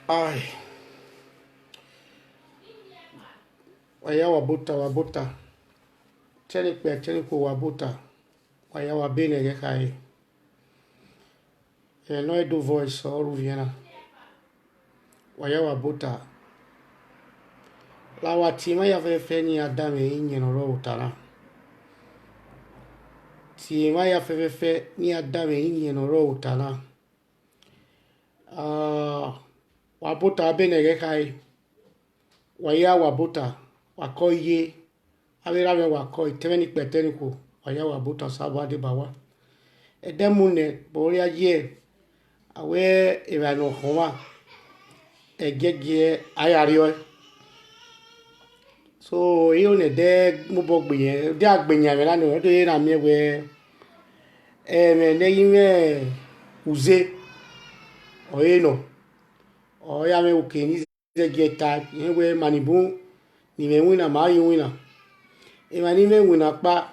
Ai, waya wabuta. Cheni ko wabuta. Waya wabene ge kai. No do voice or Vienna. Waya wabuta. La watima ya feni adame inye no ro utara. Tima ya fe ni adame inye no ro utara. Wabuta bene ge kai. Waya wabuta. Wakoye. Awirame wakoi temeni peteni ko. Waya wabuta sabo ade bawa. Edemune boria ye. Awe evano homa. Egege ayario. So you ne de mubogbe de agbenya me lanu do na mi we me ne yime uze oyeno oya me ukeni ze geta we manibu ni me wina ma yi wina e mani me wina pa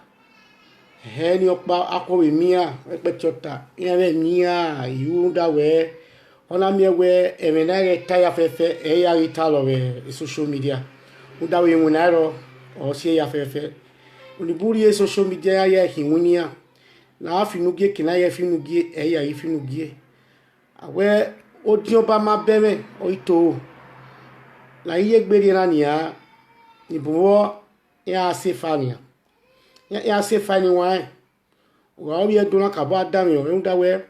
he ni opa akowe mia pe chota ina me mia yu da we ona mi we e me na ge taya fefe e ya italo we social media udawe munaro o sie ya fefe uniburi social media ya hiwunia na afinugie kina ya finugie e ya ifinugie awe odi oba ma bere o ito la iye gbere na nia ibuwo ya sefania ya sefani wa obi eduna ka ba dami o udawe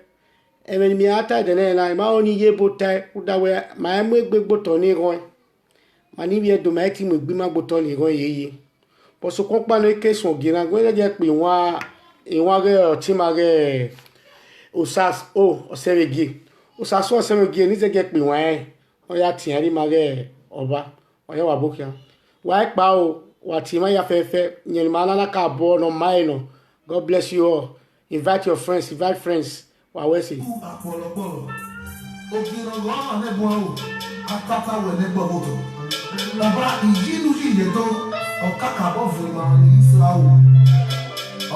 eme mi ata de na ma oni ye botai udawe ma emu egbegbo to ni ron mani bi edo ma ti mo gbi ma gboto ni ron yeye bo so kon pa no ke so gina go je pe won re ti ma re osas o sevegi osas o sevegi ni je pe won o ya ti ari ma re oba o ya wa bokia wa pa o wa ti ma ya fefe yen ma la ka bo no mai no. God bless you all. Invite your friends, invite friends. Wa we say Baba ìjínú yìí tó ọ̀kàkàbọ̀ fún ma ní ìsìláwò.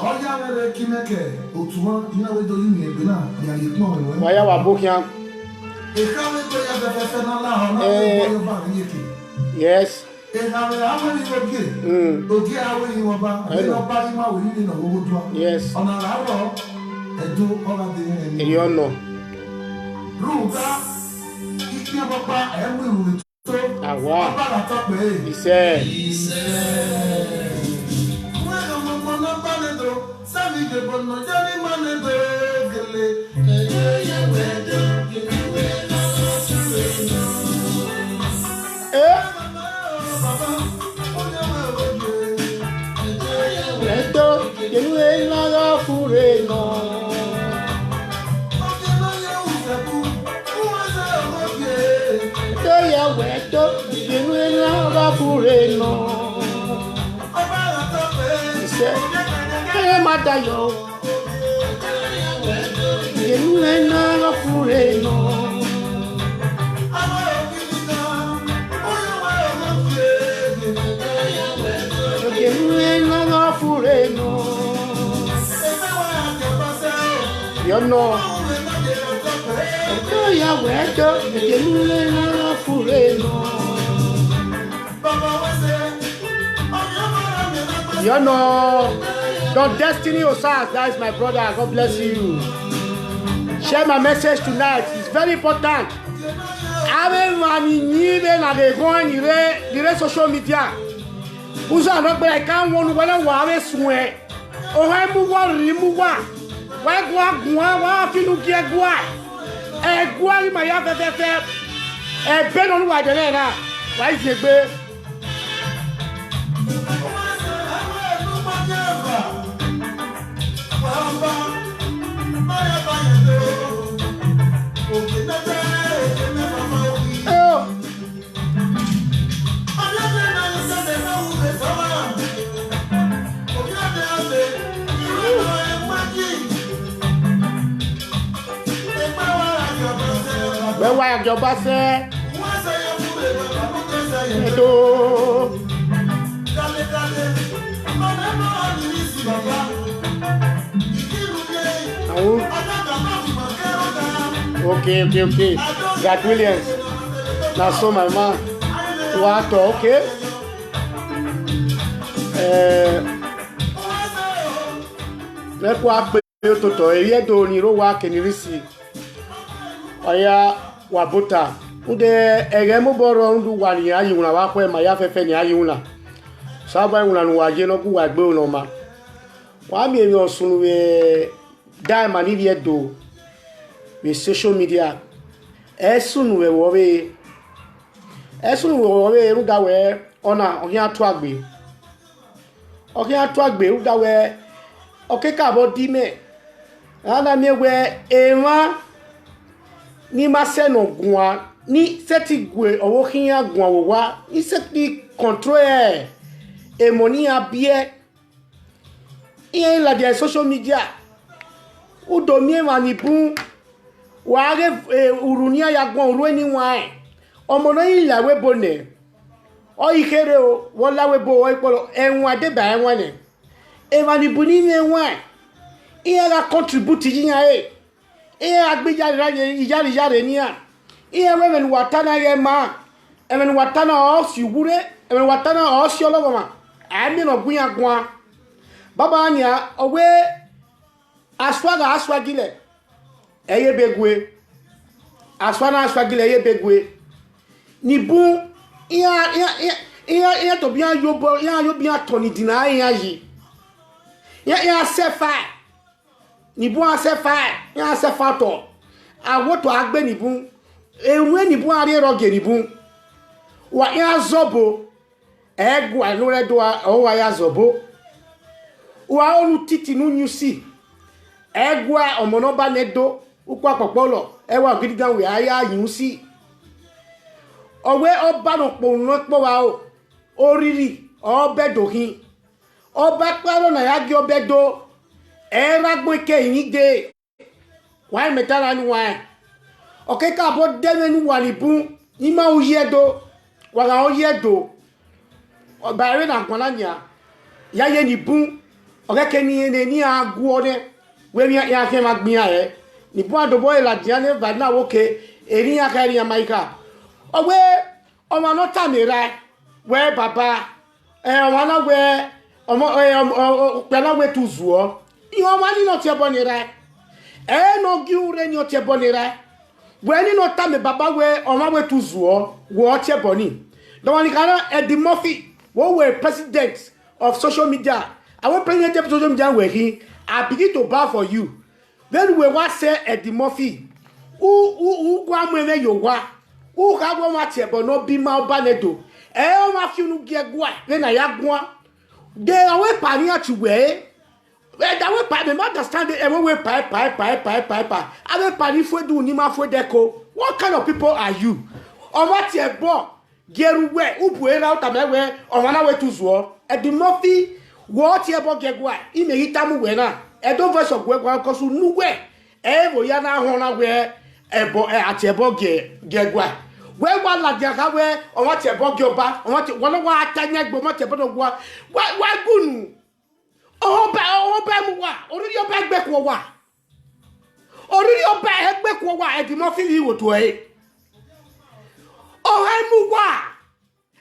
Ọjà rẹ̀ kí mẹ́kẹ̀ òtúmọ̀ ìnáwó tó yìí ẹgbẹ́ náà ní àyè pọ̀ rẹ̀. Waya wa bokia. Ìkàwé tó yẹ fẹ́fẹ́ náà láhàn náà wọ́n yóò bá rí yèké. Yes. Ìkàwé àwọn ènìyàn ògè. Ògè àwọn ènìyàn ọba. Ẹni ọba yìí máa wò yìí nínú owó tó wá. Yes. Ọ̀nà àárọ̀ ẹ̀dọ́ ọ̀nà dé Eri ono. Rúùká ìpín ọba ẹ̀mú ìrùlé Awa. Ise. Eto, yenu e la fure no. Ya weto yenu la fure no. Ise. Mata yo. Yenu la fure no. Yenu la fure no. Yo no. Ya weto yenu la fure no. You know, God Destiny Osas, that is my brother. God bless you. Share my message tonight. It's very important. Everyone need to go on the social media. Usa not I can't want to wear swear. Oh, I move one. Why go feel to get go? A go in my other a bed on white arena. Why is it? Where why your boss say? Okay. Jack Williams. na so my man wa to okay le kwa pe to eye do ni ro wa kenirisi oya wa buta ude ege mo boro ndu wa ni ayi una wa ko ma ya fefe ni ayi una saba una nu wa je no ku wa gbe una ma wa mi emi osunu we dai mani vie do we social media esunu we wo we ru da we ona ohin atu agbe ru da we okeka bo di me ana mi we ewa ni ma se no gun ni seti gwe owo hin agun awowa ni seti control e money abie iye la dia social media u do mi ma ni bun wa re urunia ya gun ru eni wa omo no yin lawe bone o ikere o wo lawe bo o ipolo enwun ade ba enwun ni e ma ni bun ni enwun iye la contribute yin aye iye agbeja raje ijari ni a iye we men watana ye ma e men watana o si wure e men watana o si ologo ma ami no gun agun baba anya owe aswagile eye begwe aswagile eye begwe ni bu iya to bia yobo ya yo bia toni dina ya yi ya sefa ni bu asefa ya sefa to awoto agbe ni bu ewe ni bu ari roge ni bu wa ya zobo egu anure do o wa ya zobo wa olu titi nu nyusi egwa omono ba nedo ukwa popolo ewa gidigan we aya yin si owe oba no po wa o oriri obedohin oba paro na ya gi obedo era gbeke yin de wa metara ni wa oke ka bo deme ni wa ni bun ni ma uyedo wa ga uyedo oba re na gwananya ya ye ni bun oke ke ni agu ore we ya ke ma gbin aye ni bu adobo ila diane va na woke eri ya ka eri ya maika owe o ma no tamira we baba o na we o pe na we tuzuo iyo ma ni no ti ebo ni ra no gi ure ni o ti ebo ni ra we ni no tame baba we o ma we tuzuo wo ti ebo ni the one kana Eddie Murphy wo we president of social media our president of social media we he I begin to bow for you. Then we want say Eddie Murphy. Who go amwe yo wa. Who ka go ma tie but no be ma ba nedo. O ma fi nu ge gwa. Then na ya gwa. They away pani atu we. That way pa me understand it. We pa. Ave pani fo du ni ma fo deko. What kind of people are you? O ma tie bo geru we. Ubu era utamewe. O ma na we tuzuo. Eddie Murphy what ye bo gegwa ime hitamu we na e do voice of gegwa ko su nu we e bo ya na ho na we e bo ati e bo gegwa we wa la dia ka we o wa ti e bo ge oba o wa ti won wa atanya gbo mo ti e bo do wa gunu o ba mu wa ori oba gbe ko wa ori oba egbe ko wa Eddie Murphy yi wo to e o ha mu wa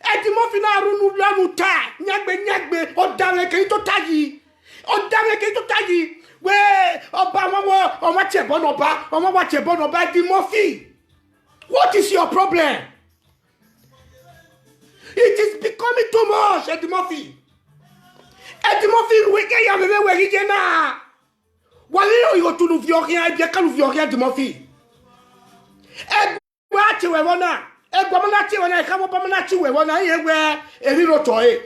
Eddie Murphy na runu lanu ta nyagbe o dare ke to tayi we oba won o ma chebo no ba Eddie Murphy, what is your problem? It is becoming too much. Eddie Murphy we get ya bebe we ri je na wale yo tunu vi orin e bi ka lu vi orin Eddie Murphy e gba ti we wona egwa mana ti wona ka mo ba mana ti we wona ye we eriro to e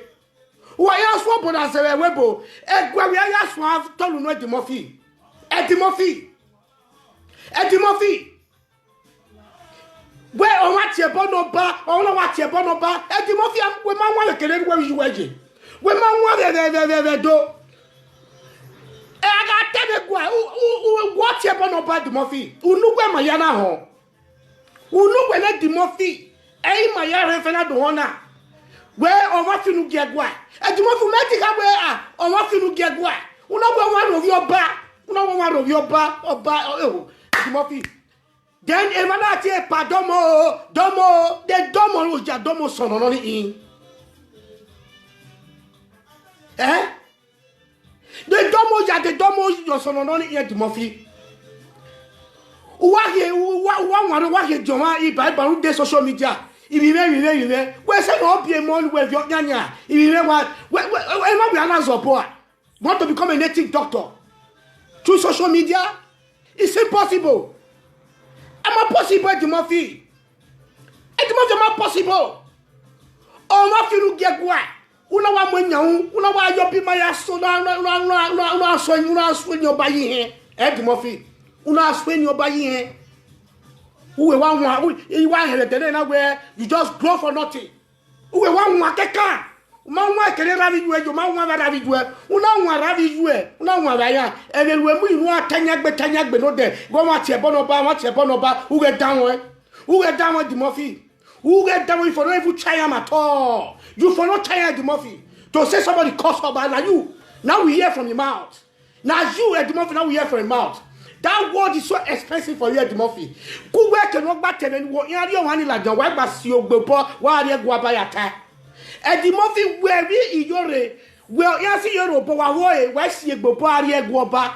wa ya so bo na se we bo egwa we ya so tolu no Eddie Murphy we o ma ti e bo no ba Eddie Murphy we ma wa le kele we ju weje we ma wa de do e aga tebe gwa what ti e bo no ba Eddie Murphy unu gwa ma ya na ho unu le Eddie Murphy e ma ya re fe na do hona we o ma finu gegwa Eddie Murphy me ti ka we o ma finu gegwa unu gwa wa ro vi oba Eddie Murphy Then Emana tie pa domo, the domo uja domo sonononi in. The domo ja the domo uja sonononi in Timothy. Wage joma iba de social media. Ibe we say no be mon we your nyanya. Ibe we want to become a native doctor through social media? It's impossible. Am I possible, Timothy? Timothy, am I possible? Oh, ma fi nu get gwa. Una wa mo nyan, una wa yo bi ma ya so na so nyo ba yi he. Timothy, una so nyo ba yi he. Uwe wa hele tele na where you just grow for nothing. Uwe wa keka. Uma kele ravi juwe, uma ravi juwe. Una ravi juwe, una raya. Ebe we mu inu atanyagbe no de. Go wa tie bono ba, uwe down Timothy. Uwe down for no even try am at all. You for not try Timothy. To say somebody curse about na you. Now we hear from your mouth. Now you Timothy, now we hear from your mouth. That word is so expensive for you, Timothy. Ku we can walk back and wo yan ri o wani la jan wa gba si ogbepo wa ri egwa bayata. Timothy we iyore we yan si Yoruba wa wo we si egbepo ari egwa ba.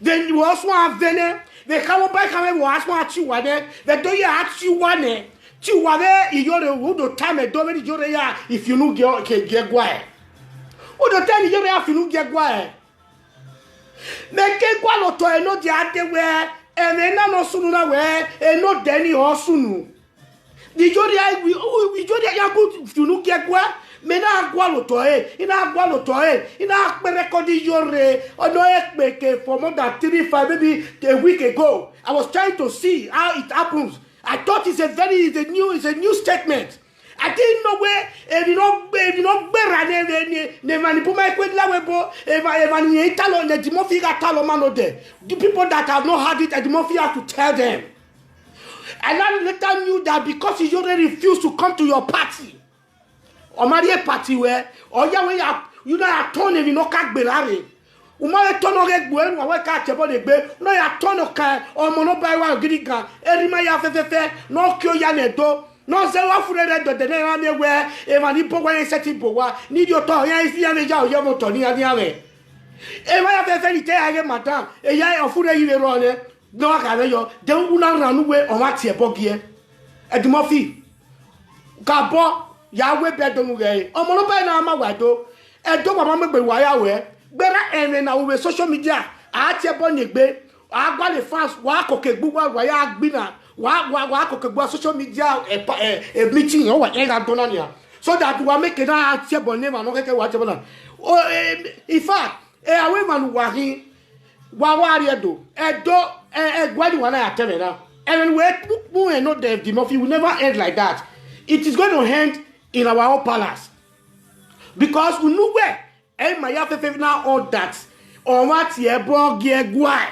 Then you also have vene. They come back and we ask what you want. They do you ask you want it. You want it iyore who do time e do very jore ya if you no get gwa. Who do tell you if you no get gwa. Make kwa lo to eno di ade we ene na no sunu na we eno deni ho sunu di jori ai we jori ya go funu ke kwa me na gwa lo to ina pe record yore ono e pe for more than 3-5 maybe a week ago. I was trying to see how it happens. I thought it's a new statement. I didn't know where if you don't bear ne manipulate with lawebo if Italo the Timothy Talo mano there. The people that have not had it, Timothy have to tell them. And I later knew that because he already refused to come to your party or marry a party where or you know a ton if you know kak berare. Umare tono ge gwen wa ka chebo de gbe no ya tono kan o mo no bai wa gidi kan erima ya fefefe no kyo ya ne do. No se wa fure de de na me we e ma ni pogwa en seti bowa ni di oto yan isi ya meja o ye mo to ni adi ave e ma ya fe fe ni te age madam e ya o fure yi le ro le no ka be yo de una ranu we o ma tie bogie Timothy ka bo ya we be do mu ge o mo no ba na ma wa do e do ma me gbe wa ya we gbera ene na we social media a tie bo ni gbe a gba le fans wa koke gbugbo wa ya gbina wa ko social media meeting o wa ega donania so that we make na tiebo name no keke wa tiebo na in fact awe man wa hin wa ri edo gwadi wa na ateme na and we no the Timothy will never end like that. It is going to end in our own palace because we know where my fefe now all that on what tiebo gegwa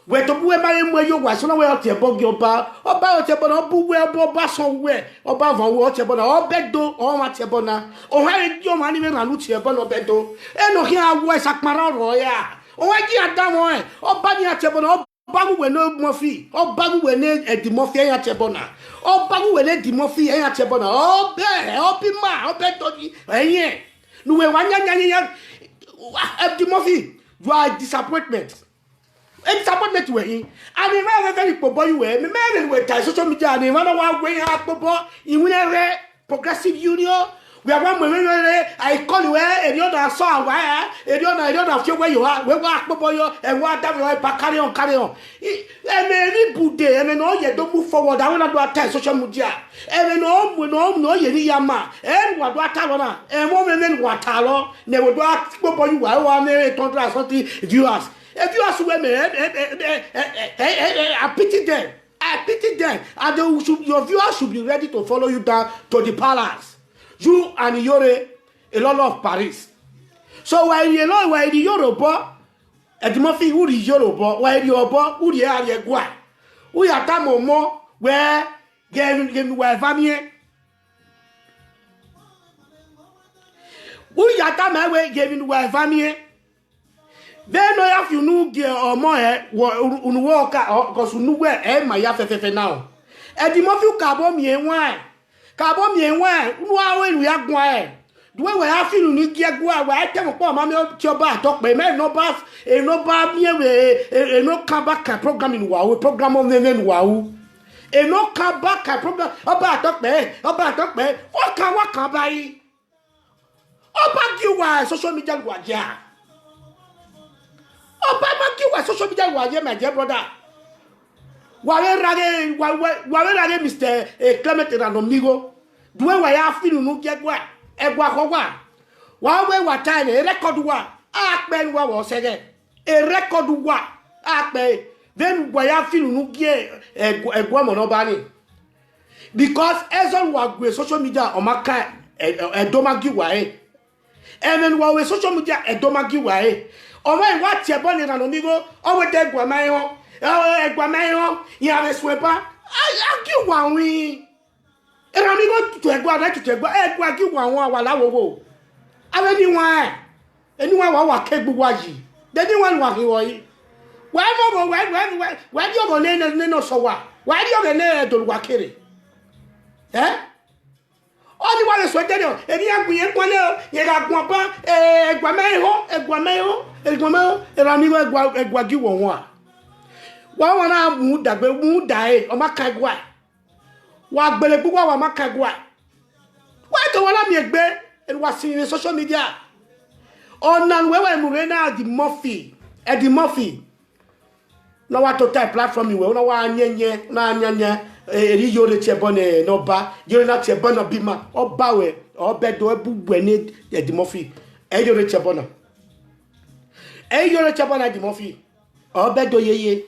we to buwe mare mwe yo wa so na we o te bogi oba o te bona buwe oba so we oba van we o te bona obedo o ma te bona o ha jo ma ni me ranu te bona obedo e no hi awo esakpara ro ya o wa ji adamo oba ni te bona oba gu we no Timothy oba gu we ne Timothy ya te bona oba gu we ne Timothy ya te bona obi ma obedo eyin nu we wa nya Timothy you are disappointment. And disappointment we in and if very boy you me we social media and if one way up in winner progressive union we are one I call you and you don't saw why and you don't feel where you are we walk boy and what that carry on and any bude and no you don't move forward I want to do attack social media and no you yama and what do atalona and woman what talo never do ask boy you are 100 viewers. If you ask women, I pity them. And your viewers should be ready to follow you down to the palace. You and Yore, a lot of Paris. So while you know why the Yoruba, Timothy, who is Yoruba, why the Yoruba, who the area gua, who are Tamomo, where Gavin were Vamier. Who Yatama, where Gavin were Vamier. Then no have you no get or more walk because you know where my yafe now. And the mafia carbon me and wine. Carbon me and wine. No, when we are going. Do we have you no get go where I tell upon mammy up your bar talk by man no bath and no bar me and no come back program in wow program on the wow. And no come back program about talk by what can buy? About you why social media was ya. Obama kiwa social media waje my dear brother. Wale rage Mr. Clement Ranomigo. Duwe wa ya finu no gegwa egwa kowa. Wa we wa time e record wa akpe wa wo sege. E record wa akpe then wa ya finu no ge egwa mo no bani. Because ezon wa gwe social media o maka edomagi wa e. And then wa we social media edomagi wa e. Ọmọ ìwà tí ẹ̀bọ́n ní ìrànà onígbó ọwọ́ tẹ ẹgbàmẹ́yàn ìyàwó ẹ̀sùn ẹ̀bá akíwà wín ìrànà onígbó tutù ẹgbà rẹ̀ tutù ẹgbà akíwà wọn wà láwòwò awẹ́ níwọ̀n wà ké gbogbo àjì dẹ́ni wọn wà kí wọ́n yìí wà á mọ̀ wà á dí ọ̀gọ̀ nínú sọ̀wà wà á dí ọ̀gọ̀ nínú ẹ̀dọ̀lùwà kéré ẹ́ all the one is sweating. And you are going to get a guapa, a guameo, and amigo guagi one. One I would that will die on my cagua. What Belebua or Macagua? Why do I make bed and was in social media? Oh, none where Morena the Murphy, Eddie Murphy. No, what to type platform you will know why Nanya. Yore chebone no ba yore na chebona bima obawe obedo ebubuene Eddie Murphy yore chebona Eddie Murphy obedo yeye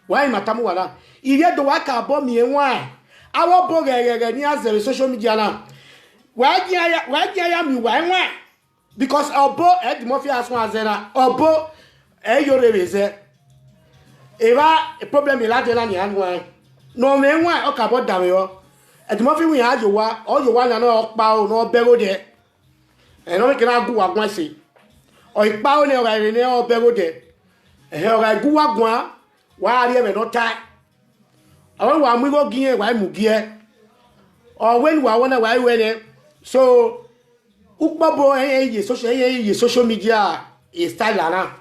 why matamu wala ire do waka abo mi enwa awo bo gege ni azere social media na why ya mi wa enwa because obo Eddie Murphy as one azera obo yore reze eva problem ila de la ni anwa no me nwa o ka bo dawe yo Eddie Murphy wi ajo wa na no pa o no bero de e no me kira gu wa gwan se o ipa o ne o ga re ne o bero de e o ga gu wa gwan wa ari e me no tai awon wa mu go gin e wa mu gi e o we ni wa wona wa we ne so ukpabo ye social media is style na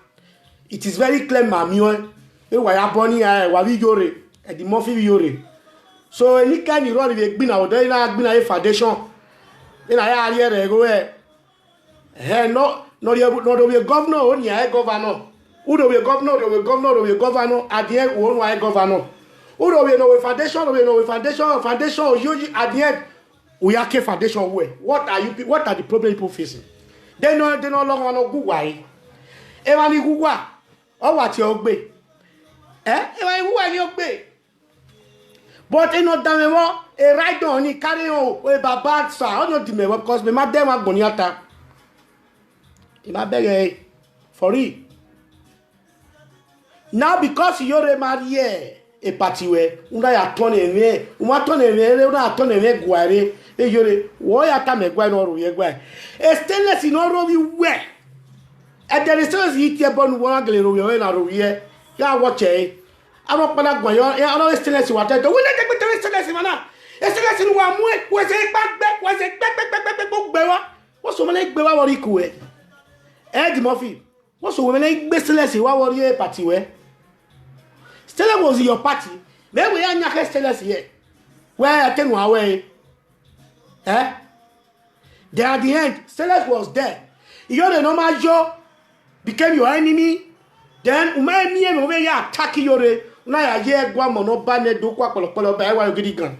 it is very clear mami o e wa ya boni wa vi yore Eddie Murphy yore so any kind you run we gbina odo ina gbina e foundation ina ya ari re go no the governor o ni governor who do we governor at the end who no governor who do we no foundation you at the end we are ke foundation where what are the problem people facing they no long no go why e wa ni gugwa o wa ti o gbe e wa ni gugwa ni o gbe. But you know damn well, a right on he carry on a bad sir. I don't know because me madam agoniata. In my beg for it. Now because you're married a party where una ya turn away, una turn away guare, e yore, why ya come guai no ruye guai. A stainless in all of you where. And there is still eat your bone one ruye na ruye. Ya watch eh. I don't want to go. I don't stainless water. We let the stainless mana. Stainless in one way was a back was a back. What's so many bewa wori kuwe? Eddie Murphy. What's so many stainless wa wori party we? Stainless was your party. Then we are not stainless here. Where I tell one way. Eh? There at the end, stainless was there. You the normal Joe became your enemy. Then ume mi e me ya attack yore. Na ya ye gwa mo no ba ne do kwa polopolo ba e wa gidi gan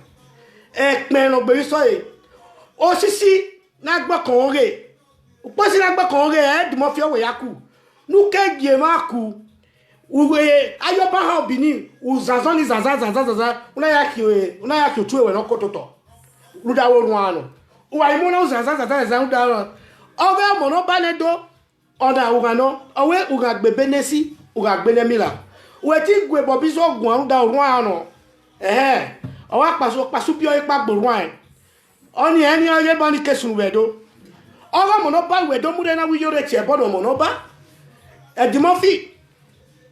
e pin lo gbe so e o sisi na gbo kan re o po si na gbo kan re Eddie Murphy o we yaku nu ke gie ma ku uwe ayo ba ha bini u zanzan una ya ki tu e we no kototo lu da wo run anu wa imu na zanzan u da ro o ga mo no ba ne do oda u ga no o we u ga gbe benesi u ga gbe ne mila weti gwe bobi so gun da orun anu o wa pasu bi o ipa gborun an oni eni oye bo ni kesun wedo o ga mo no ba wedo mu de na wi yore che bodo mo no ba Edimofi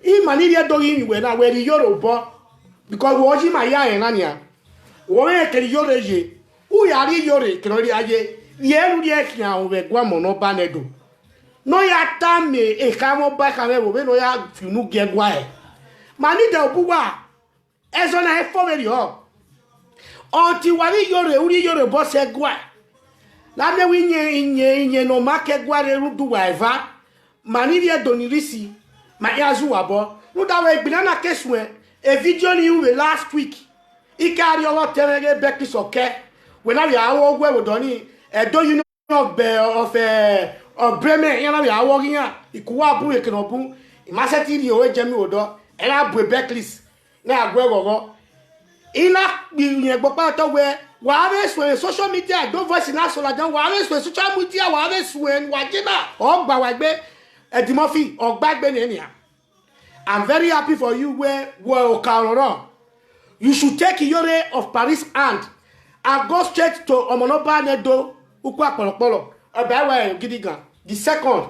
I maniri do yin we na we ri Yoruba because wo ji ma ya yen na nia wo e keri yoreje u ya ri yore keri aye ye ru ri e kian o be gwa mo no ba nedo no ya ta me e ka mo ba ka me wo be no ya finu ge gwa e mani de obuwa ezo na e fo be ri o onti wa ri yore u ri yore bo se gwa la me wi nye no ma ke gwa re ru du wa eva mani ri e do ni risi ma ya zu wa bo no da we gbina na keswe a video ni we last week ikari owo terege beki soke when we awo gwe wodoni edo union of Bremen yana we awo giyan ikuwa bu ekenobu imaseti ri o jemi odo era bu beklis na agwe gogo ina yen gbopa to we wa be so social media do voice na so la jan wa be so social media wa be so en wa jina o gba wa gbe Edimofi ogbagbe ni enia. I'm very happy for you where you should take Iyore of Paris hand and go straight to Omonoba Nedo Ukwa Polopolo. Gidigan. The second.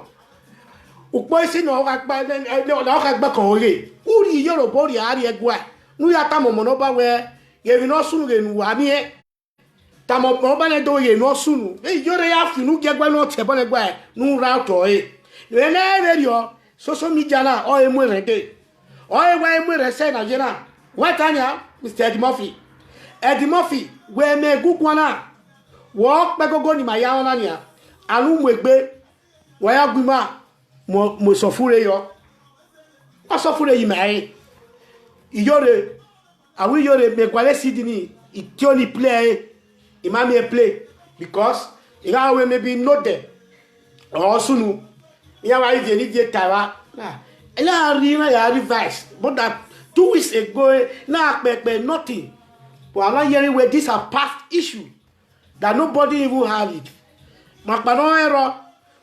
Ukpo isi no gba kan ore. Uri Yoruba ri ari egwa. Nu ya ta Omonoba we ye no sunu re nu wa mi e. Ta Omonoba Nedo ye no sunu. E Iyore ya finu gegwa no tebo negwa nu ra to e. Le na re yo social media na o emu rede o ewa emu re say Nigeria what anya Mr. Edimofi we me gugwana wo pe gogo ni maya ona nia anu mu egbe wo ya gbima mo sofure yo o sofure yi mai Iyore awi Iyore me gwale sidini itioni play imami play because ira we maybe not there or sunu ya wa ide ni je tawa na rina ya revise but that 2 weeks ago na pepe nothing but I'm not hearing where these are past issue that nobody even had it makpano ero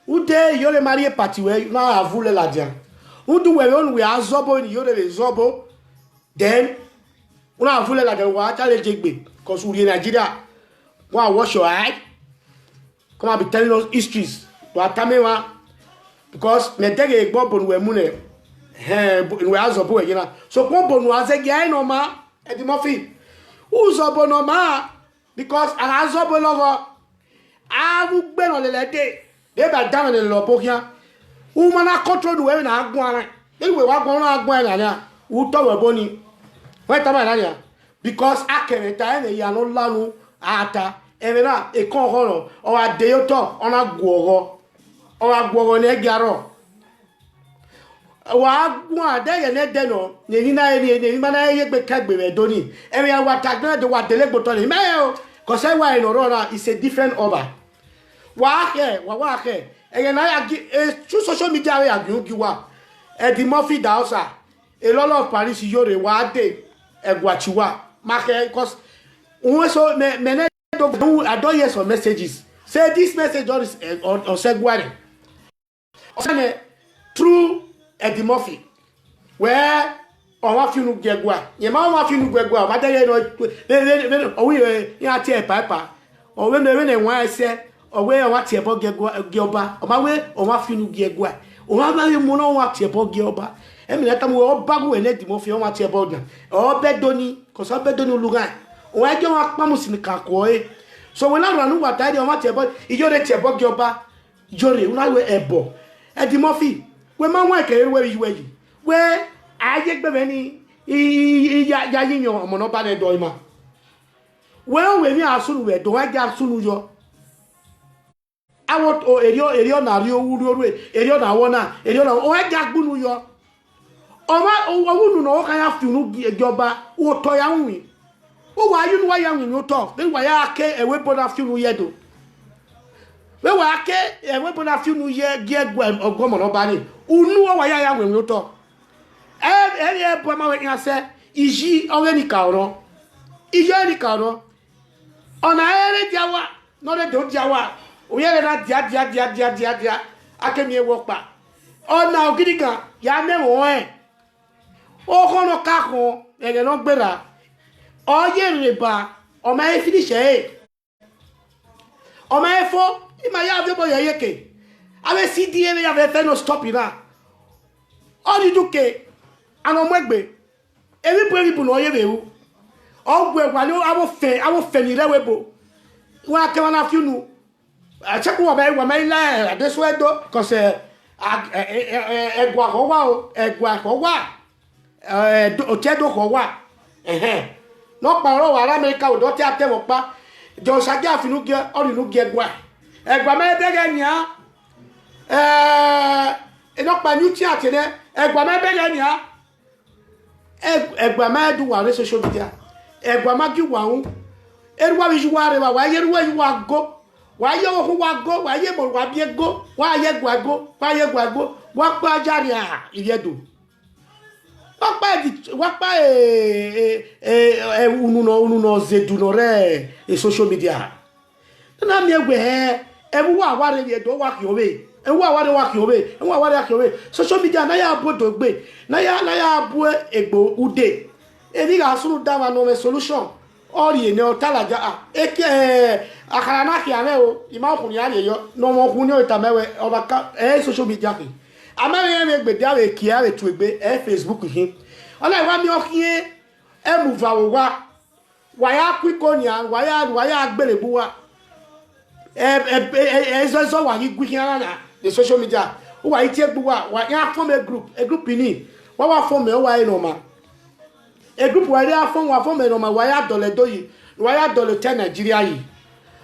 ude Iyore marry party we na avule la dia udu we on we azobo ni Iyore le zobo then una avule la dia wa challenge gbe cause we in Nigeria wa wash your eye come and be telling us histories to atamewa because me tege egbo bonu we mune we azobo we gina so ko bonu azegi ai no ma Edimofi uzobo no ma because azobo logo awu gbe no lelede de ba down le lobo kian u mana control we na agun ara we wa gun na agun ara na u to we boni we ta ma na because akere ta ene ya no lanu ata emena e kon horo o adeyo to ona guoro o agbogo ne giaro wa gun adeye ne deno ne ni na eri ne mana ye gbe kagbe me doni emi wa tagna de wa dele gboto ni me o ko se wa inoro na is a different over wa ke eye na ya through social media we agun giwa Edimofi dausa a lot of Paris Iyore wa de egwachiwa make cause we so me I don't hear some messages say this message on Segwari through Edimofi where on wa finu gegwa ye ma wa finu gegwa ba de no o wi ya tie papa o we ne wan ese o we wa tie bo gegwa geoba o ma we o wa finu gegwa o ma ba mu no wa tie bo geoba e mi leta mu o ba gu ne Edimofi o wa tie bo na o be doni ko so be doni olugan o wa je wa pa mu sin ka ko e so we la ranu wa ta o wa tie bo Iyore tie bo geoba Iyore una we ebo Edimofi we ma wa kere we yi we aye gbebe ni ya yiyan Omonoba Nedo ima we ni asunu we do wa ja asunu yo awot o erio na ri owu erio na wona erio na o ja gbunu yo o ma owunu no kan ya funu ejoba o to ya nwi o wa yunu wa ya nwi o to be wa ya ke ewe boda funu yedo we wa ke ewe boda funu ye gwa Omonoba ni unu wa ya nwi o to e bo ma we yan se iji owe ni ka oro ije ni ka oro ona ere diawa no le do diawa o yere na dia akemi ewo pa ona ogidigan ya me won e o kono ka ko ere no gbera o ye reba o ma e finish e o ma e fo ima ya be bo yeke ave cd e ya be fe no stop ina ori duke ano mwegbe ebi bu no ye bewu ogbu egwa lo abo fe ni rewebo wa ke wana fiunu acheku wa mai la adesuedo cause egwa ko wa o egwa ko wa otedo ko wa no pa ro wa America o do ti atewo pa jo sage afinu ge orinu ge egwa me bege nia eno pa new chat ne egwa me bege nia egwa me du wa social media egwa ma gi wa un erwa bi wa re wa ye ruwa yi wa go wa ye wo wa go wa ye mo wa bi go wa ye gwa go wa pa jari a iyedo wakpa ununo zedunore social media na mi egwe ebu wa ware ye do wa kiobe ewu aware wa kiobe social media na ya bodo gbe na ya abu egbo ude ebi ga sunu dawa no me solution ori ene otalaja akara na kiame o ima okunrin ale yo no mo kun ni o itamewe obaka social media ki amere me gbe dia we kia we tu egbe Facebook hin ola wa mi okie move wa ya kwikonia wa ya agbelebu wa ezo wa yi gwikiana na the social media wa iti egbu wa ya form a group ni wa form e wa inoma a group wa ya form inoma wa ya dole doyi wa ya dole te Nigeria yi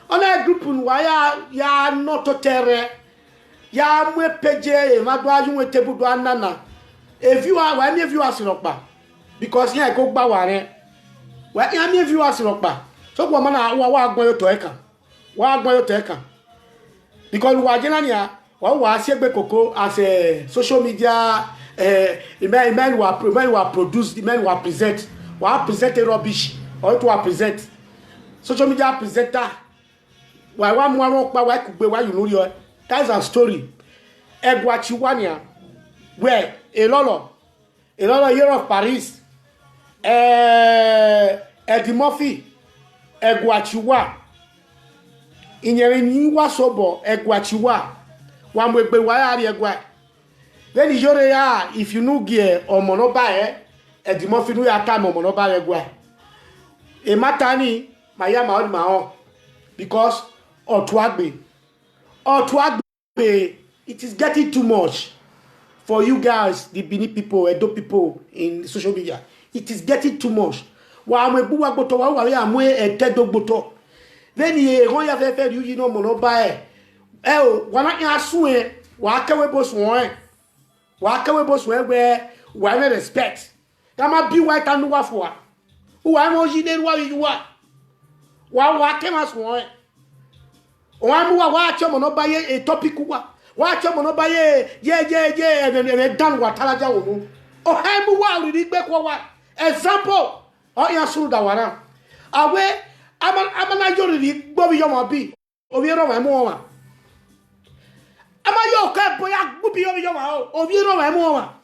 ona group wa ya noto tere ya mwe peje e ma do ajun we tebudo anana e viewer wa mi viewers ropa because here go gba wa re wa ya mi viewers ropa so ko ma na wa agbon yo to e kan because wa jenania wa segbe koko as a social media men were produce the men were present rubbish or to present social media presenter wa mu pa wa kugbe wa you know that's a story egwachiwania where a lot year of Paris Eddie Murphy egwachiwa inyere ni wa sobo egwachiwa wa mwegbe wa ya egwa then yore ya if you no gear omo no ba Eddie Murphy no ya time omo no ba egwa e matani maya ma on ma on because otuagbe it is getting too much for you guys, the Bini people, Edo people in social media. It is getting too much. Wa amwebu wa gboto wa ya amwe etedo gboto. Then ye ron ya fe you know mo no ba o wa na ya sun wa kawe bo sun we wa na respect. Kama bi wa tanu wa fo wa. Wa mo ji de wa yu wa ke ma sun wa mu wa cho mo no ba ye a topic wa cho mo no ba ye dan wa talaja wo mu o ha mu wa ri gbe ko wa example o ya suru da wara awe amana yo ri gbo bi yo mo bi o bi ro wa mu wa ama yo ka boya gbo bi yo wa o bi ro wa mu wa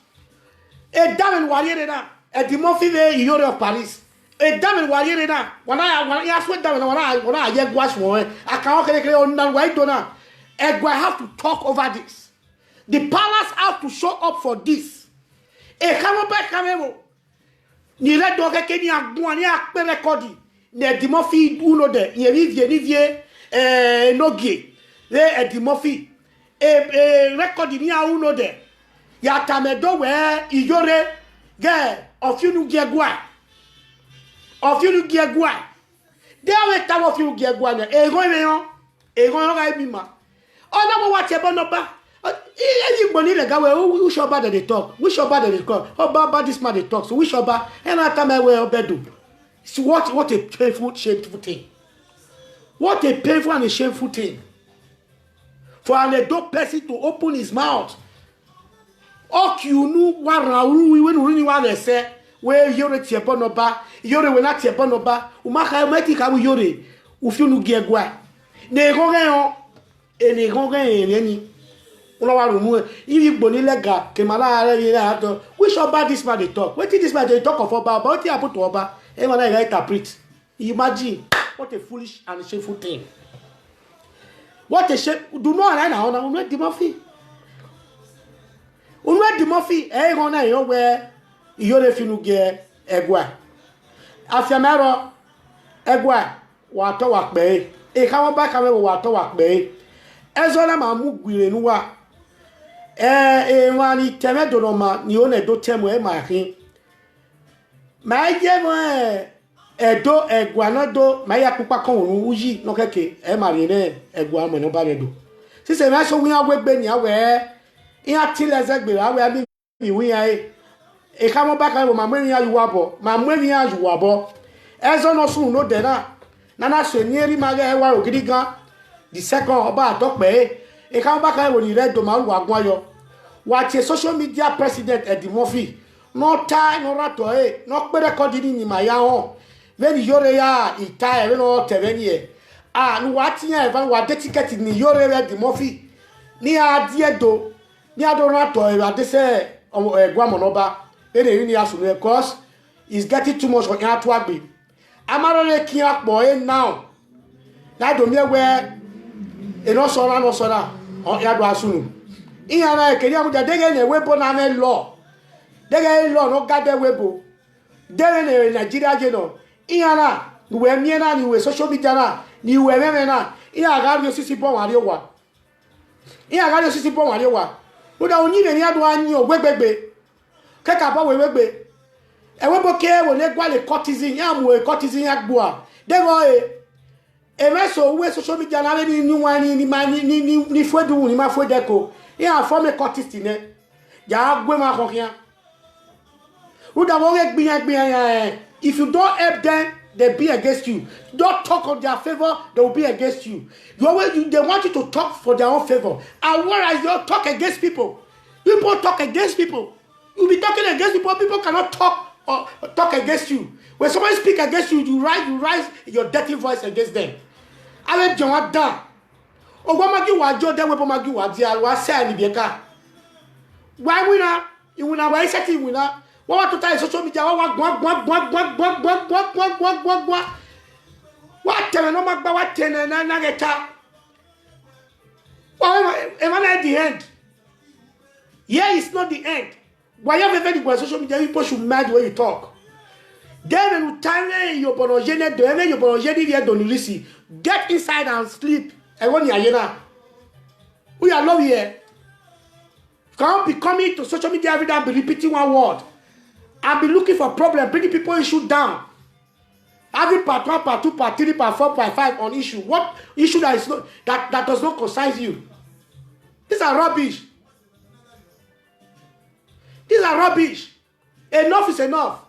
e damen wa yere na e di mo fi ve yore of Paris e damen wa yere na wana ya so damen wana ye gwa so aka o kele on na wa do na Egwa have to talk over this. The palace have to show up for this. E kamo ba kamemo. Ni le do keke ni agbon ni akpe rekodi. Ne Eddie Murphy uno de. Ye vivie nogie. Le Eddie Murphy rekodi ni a uno de. Ya tamedo we iyore ge ofinu giegwa. De we tawo ofinu giegwa ne. E go ga bima. Oh, no, what about no ba? Anybody like we should about the talk. We should about the talk. About this man they talk. So we should about and I time I will bedu. So what a painful, shameful thing. What a painful and a shameful thing. For an adult person to open his mouth. Oh, you know what we really want to say. Where you're at your bonoba, you're when at your bonoba, Umaka Metika, yore, Ufu no Giagua. Ne go ene gonga eni una wa rumu ibi gboni lega ke mala are yin ato we should about this man they talk wetin this man they talk of about what happen to oba e wan like interpret imagine what a foolish and shameful thing what a shame do not right now una Eddie Murphy unwe dimofi e gona yo we iyore finu ge egwa afiamero egwa wa to wa pe e ka won ba ka we wa to wa pe ezo na ma mu gwire nuwa wa ni temedo no ma ni o ne do temo e ma kin ma je mo edo egwa no do ma ya pupa kan orun uyi no keke e ma ri ne egwa mo no ba le do si se ma so wi agbe ni awe iya tileze gbe awe abi wi ya e ka mo ba ka ma mo ni ayuwa bo ma mo ni ayuwa bo ezo no sun no de na so ni eri ma ga e wa ogidi gan the second oba atope e ka mo ba ka ni re do ma lu agun ayo wa ti social media president Eddie Murphy no time no rato no pe record ni ma ya ho veni yore ya ita e no teveni e nu wa ti yan e wa de ticket ni yore Eddie Murphy ni adiedo ni adorato e adese egwa monoba ere ni asunu because is getting too much on to agbe amarole kin apo now na do mi we e no sora on ya do asunu iya na ekeri amuja dege na webo na me law dege law no gade webo dege na Nigeria je no iya na we mi na ni we social media na ni we me na iya ga ri osisi bon ari wa iya ga ri osisi bon ari wa no da oni ni adu anyi ogbegbegbe keka ba wewegbe e webo ke wo le gwa le courtesan ya mu e courtesan ya gbo a dego e meso we social media na ni wani ni fwedu ni ma fwedeko ya forme courtesan ne ja gwe ma kokian uda wo ge gbiyan if you don't help them they be against you. Don't talk on their favor, they will be against you. They want you to talk for their own favor. And whereas you talk against people, people talk against people. You'll be talking against people, people cannot talk against you. When somebody speak against you, you rise your dirty voice against them. I let John down. Ogwamagi wajo de wepo magi wadi alwa se ni bieka. Why winner? You winner why setting winner? What to tie social media? What tell no magba what ten na geta. Why am I at the end? Yeah, it's not the end. Why you have the social media people should mad when you talk. Then when you time your bonogene do even your bonogene here don't listen. Get inside and sleep. I want you we are love here. Can't be coming to social media every day and be repeating one word. And be looking for problem, bringing people issue down. Having part 1, part 2, part 3, part 4, part 5 on issue. What issue that is not that does not concern you? These are rubbish. These are rubbish. Enough is enough.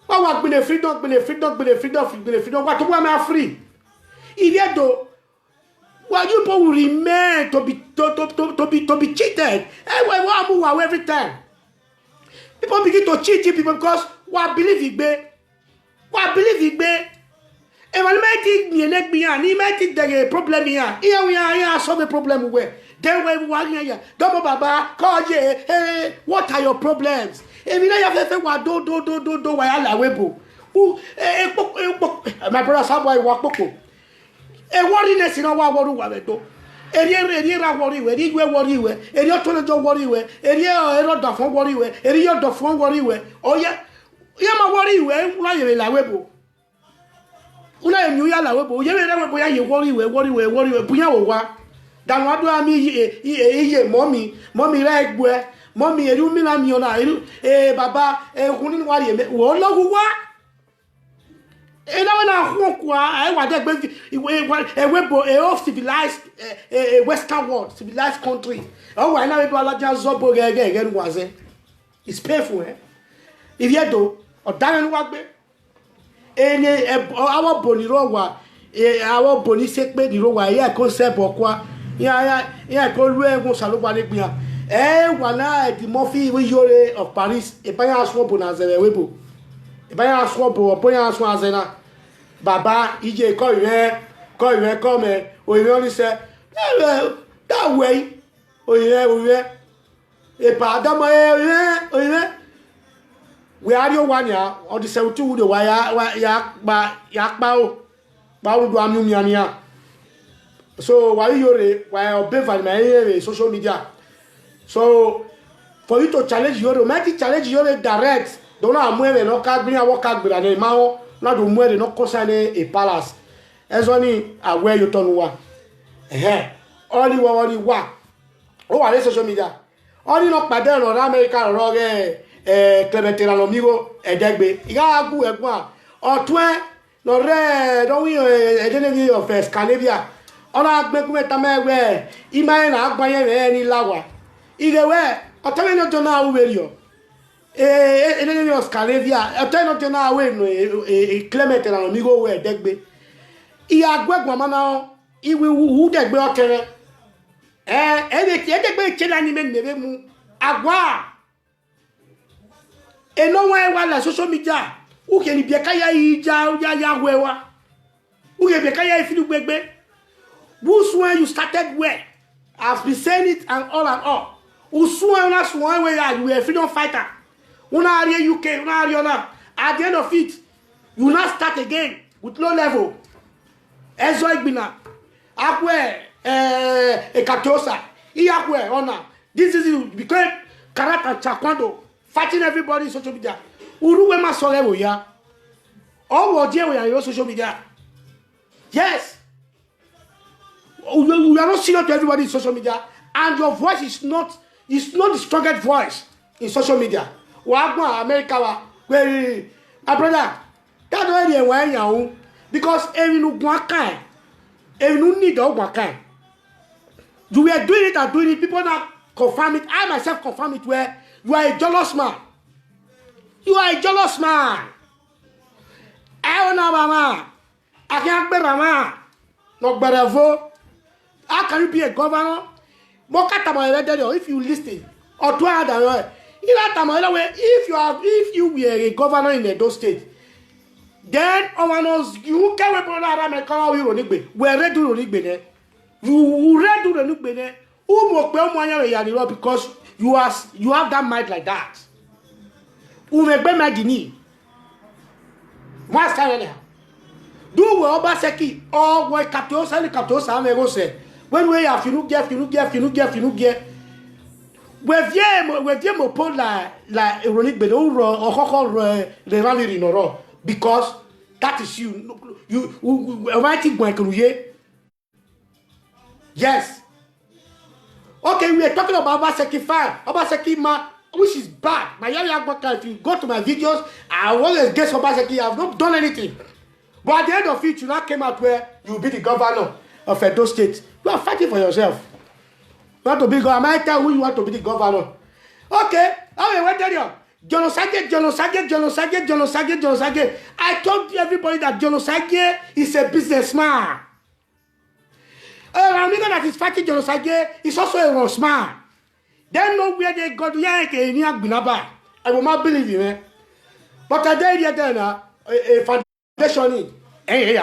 What was been a freedom? What to am free? If you do, well, you people will remain to be cheated. Every time. People begin to cheat people because what believe it be. What believe it be. And when I make the problem here. Here we are solve the problem where. Then when we are here, double baba, call you, what are your problems? If you have ever what do why I webo. My brother Saboy walk poko. A worriness in our worry do. Eri worry we, eri worry we, eri otolejo worry we, eri dofon worry we, eri dofon worry we. Oh yeah, ma worry we, una ye la webo. Una ye ya la webo, ye la webo ya ye worry we, buya wo wa. Dan wa do ami ye mommy ra egbe, mommy eri mi la mi ona, eri baba kuni wa ye wo logu wa. And I want civilized Western world, civilized country. Oh, I know just zobo again was it. It's painful, eh? If you do, or Darren Wagbe, and our Bonirowa, our Boni Sekbe, the Rowa, yeah, concept or qua, yeah, go away, go Salobania. One night, the Murphy of Paris, a Paya Swap on Azewebo. If I ask what boy Baba, EJ call you, come, or you only say, that way, we are your 1 year, or the 72 the wire, yak bow, so while you're while bevan my social media, So for you to challenge Yoro, make challenge Yoro direct. Don't know where no can bring a walk out with an mao, not the where no concern a palace. As only where you turn one. Only one. Oh, I social media. Only not by then or America or Clementine Amigo, a degbe. Yagu at one or 20 no red, don't we a genevieve of Scandinavia. On our Bekumetamer, Imana, Bayan, any lawa. Either way, I'll tell you not to know where you. Enemy of Scandinavia, I'll tell you not to know where Clementine Amigo where degbe. Ia Guagua now, he will who that be okay. Every children never move. Agua. And no one while social media. Who can be a kaya Yahweh? Who can be a kaya if you beg? Who's when you started where? I've been saying it and all. Who's when that's one way you are a freedom fighter? Una area UK, una area. At the end of it, you not start again with low level. Ezo Igbina. Akwe Ekatosa. Iyakwe Ona. This is you became Karata Chakwando. Fighting everybody in social media. Uruwe Masolewo ya. All what we are on social media. Yes. We are not senior to everybody in social media. And your voice is not the strongest voice in social media. Wagwa America where my brother. That's why they were young. Because everyone can. Everyone need all kind. You were doing it and doing it. People now confirm it. I myself confirm it where you are a jealous man. You are a jealous man. I don't know mama. I can't be mama. Not better vote. How can you be a governor? If you listen or to other way. If you were a governor in Edo State, then you can't where ready to Nigbene. You ready to Nigbene. Because you have that mind like that. Do Obaseki or what Kaptosa when we have you get. With them upon la ironic bedo or the rally in oro because that is you writing my yes. Okay, we are talking about Obaseki 5, Obaseki ma, which is bad. My if you go to my videos, I always guess Obaseki. I have not done anything. But at the end of it, you now came out where you will be the governor of Edo State. You are fighting for yourself. You want to be governor? I might tell who you want to be the governor. Okay, I will tell you. Jonosage. I told everybody that Jonosage is a businessman. A nigga that is fighting Jonosage is also a Rosman. They know where they got the I will not believe you, eh? But I did then a foundation in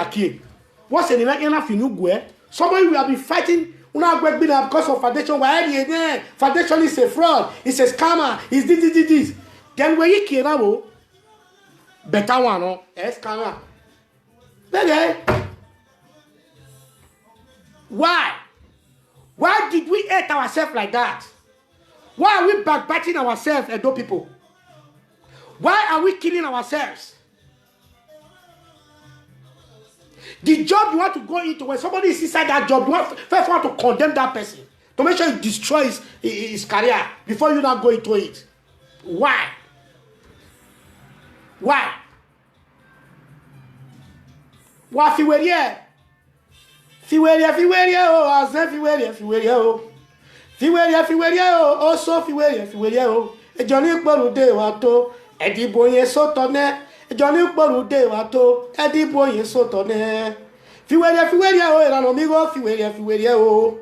what's the name of you? Somebody will be fighting because of foundation. Why foundation is a fraud, it's a scammer, it's this. Then when you came out, better one, no? Scammer. Why? Why did we hate ourselves like that? Why are we backbiting ourselves, Edo people? Why are we killing ourselves? The job you want to go into, when somebody is inside that job, you first want to condemn that person to make sure it destroys his career before you now go into it. Why? Why? Why fiwerie? Fiwerie oh, azen fiwerie oh. Fiwerie oh, also fiwerie oh. Ejoni gborude wa to, edibo yen sotone. Johnny Borude wato edibo yin soto ne fiwerie o erano migo fiwerie o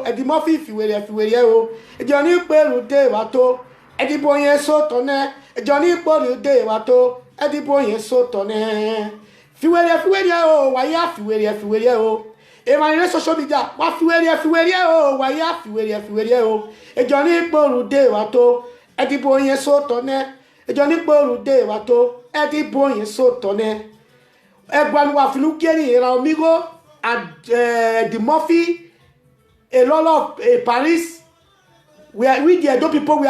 edimofi fiwerie o Johnny Borude wato edibo yin soto ne Johnny Borude wato edibo yin soto ne fiwerie o waya fiwerie o Emmanuel social media wa fiwerie o waya fiwerie o Johnny Borude wato edibo yin soto ne Johnny Borude wato edibo yin soto ne egwan wa finu geri era amigo and the Murphy a lot of Paris we the Edo people,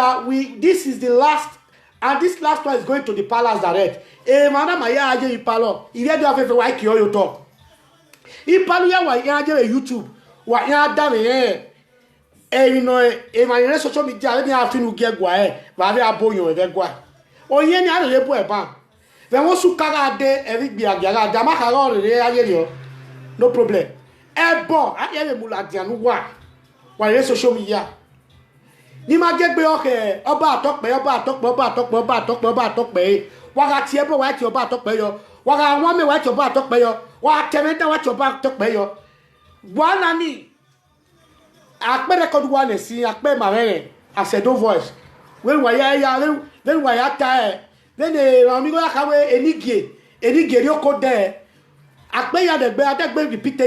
this is the last, and this last one is going to the palace direct. Madam Maya aje ipalo, ile do afefe wa ki oyo to. Ipalo ya wa yan aje YouTube, wa yan da me you know, my social media, let me have to get gua va be aboyan e gua. Oyin ni a le bo e ba. Ve won su kara de e ri gbe agara da ma kara re aye yo. No problem. E bon, aye le muladian wa. Wa re social media. Ni ma je gbe oke oba atokpe wa ga ti e bo wa ti oba atokpe yo. Wa ga won me wa ti oba atokpe yo. Wa teme da wa ti oba atokpe yo. Wa na ni akpe record one si akpe marere asedo voice we wa ya then wa ya ta then ran mi go akawe enige ri oko de akpe ya de gbe adegbe repeat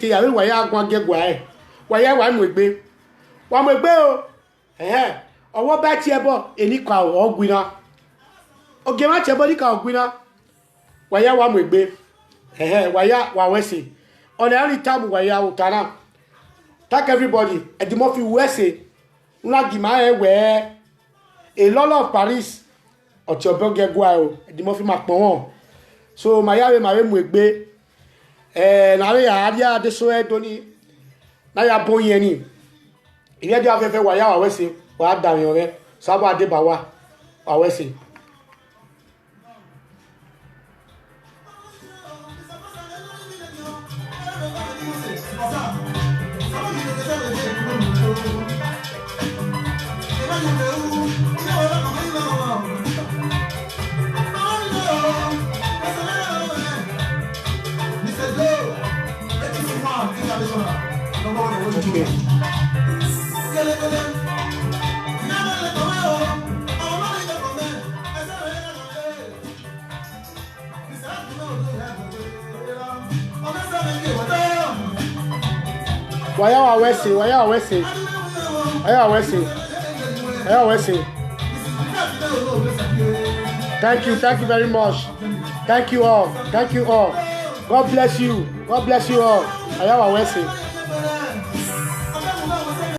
ya we wa ya gwan gegwa wa ya wa mu egbe o owo ba ti ebo enika ogwina oge ma ti ebo nika ogwina wa ya wa mu egbe wa ya wa wesi ona every time wa ya utana. Thank everybody. At the Murphy USA, una gima where a lot of Paris or Chobogge Guao, at the Murphy Macpon. So my yare mwegbe na we adia de so edoni na ya boyen ni. Ile dia afefe wa ya wa wese wa da yan re sabo ade ba wa wese. Okay. Waya wese. Thank you very much. Thank you all. God bless you all. Waya wese.